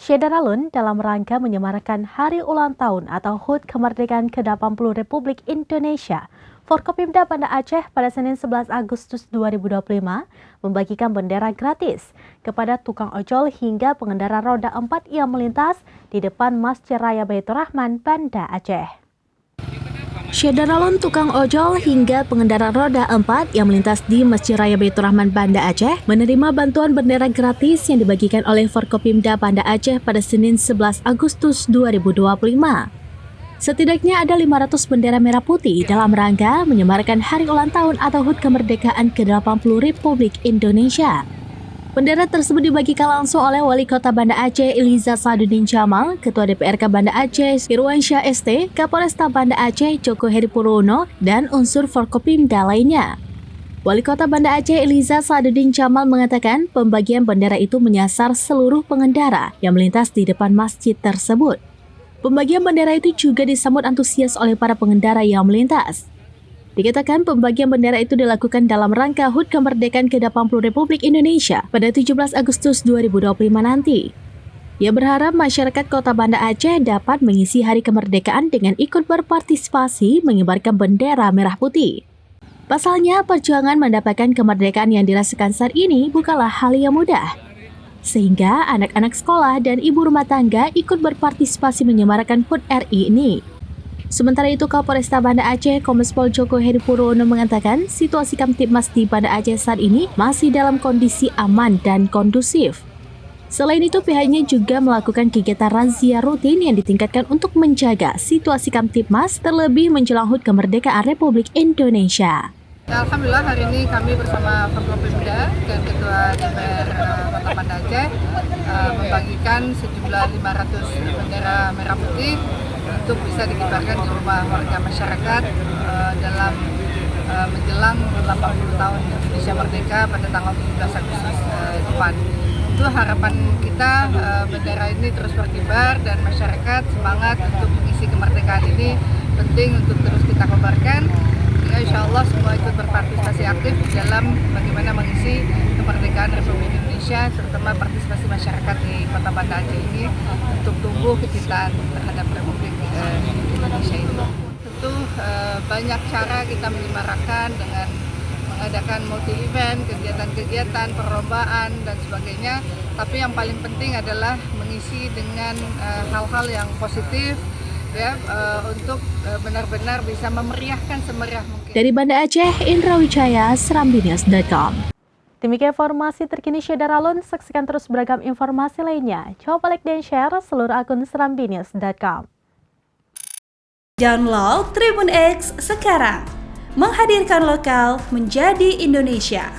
Syederalun dalam rangka menyemarakan Hari Ulang Tahun atau HUT Kemerdekaan ke-80 Republik Indonesia. Forkopimda Banda Aceh pada Senin 11 Agustus 2025 membagikan bendera gratis kepada tukang ojol hingga pengendara roda 4 yang melintas di depan Masjid Raya Baitur Rahman, Banda Aceh. Syederalun tukang ojol hingga pengendara roda 4 yang melintas di Masjid Raya Baitur Rahman, Banda Aceh menerima bantuan bendera gratis yang dibagikan oleh Forkopimda Banda Aceh pada Senin 11 Agustus 2025. Setidaknya ada 500 bendera merah putih dalam rangka menyemarakan Hari Ulang Tahun atau HUT Kemerdekaan ke-80 Republik Indonesia. Bendera tersebut dibagikan langsung oleh Wali Kota Banda Aceh Iliza Sadudin Jamal, Ketua DPRK Banda Aceh Irwansyah ST, Kapolresta Banda Aceh Joko Heri Purwono, dan unsur Forkopimda lainnya. Wali Kota Banda Aceh Iliza Sadudin Jamal mengatakan pembagian bendera itu menyasar seluruh pengendara yang melintas di depan masjid tersebut. Pembagian bendera itu juga disambut antusias oleh para pengendara yang melintas. Dikatakan pembagian bendera itu dilakukan dalam rangka HUT Kemerdekaan ke-80 Republik Indonesia pada 17 Agustus 2025 nanti. Ia berharap masyarakat Kota Banda Aceh dapat mengisi Hari Kemerdekaan dengan ikut berpartisipasi mengibarkan bendera merah putih. Pasalnya, perjuangan mendapatkan kemerdekaan yang dirasakan saat ini bukanlah hal yang mudah. Sehingga anak-anak sekolah dan ibu rumah tangga ikut berpartisipasi menyemarakan HUT RI ini. Sementara itu, Kapolresta Banda Aceh Kombes Pol Joko Heri Purwono mengatakan situasi Kamtibmas di Banda Aceh saat ini masih dalam kondisi aman dan kondusif. Selain itu, pihaknya juga melakukan kegiatan razia rutin yang ditingkatkan untuk menjaga situasi Kamtibmas terlebih menjelang HUT Kemerdekaan Republik Indonesia. Alhamdulillah hari ini kami bersama Forkopimda dan Ketua DPR Kota Banda Aceh membagikan sejumlah 500 bendera merah putih untuk bisa dikibarkan di rumah warga masyarakat dalam menjelang 80 tahun Indonesia Merdeka pada tanggal 17 Agustus depan. Itu harapan kita bendera ini terus berkibar dan masyarakat semangat untuk mengisi kemerdekaan ini penting untuk terus kita kobarkan. Insya Allah semua ikut berpartisipasi aktif dalam bagaimana mengisi kemerdekaan Republik Indonesia, terutama partisipasi masyarakat di Kota Banda Aceh ini untuk tumbuh kecintaan terhadap Republik Indonesia ini. Tentu banyak cara kita menyemarakan dengan mengadakan multi-event, kegiatan-kegiatan, perlombaan, dan sebagainya. Tapi yang paling penting adalah mengisi dengan hal-hal yang positif, ya, untuk benar-benar bisa memeriahkan semeriah mungkin. Dari Banda Aceh, Indra Wijaya, SerambiNews.com. Demikian informasi terkini Syederalun, saksikan terus beragam informasi lainnya. Coba like dan share seluruh akun SerambiNews.com. Download Tribun X sekarang, menghadirkan lokal menjadi Indonesia.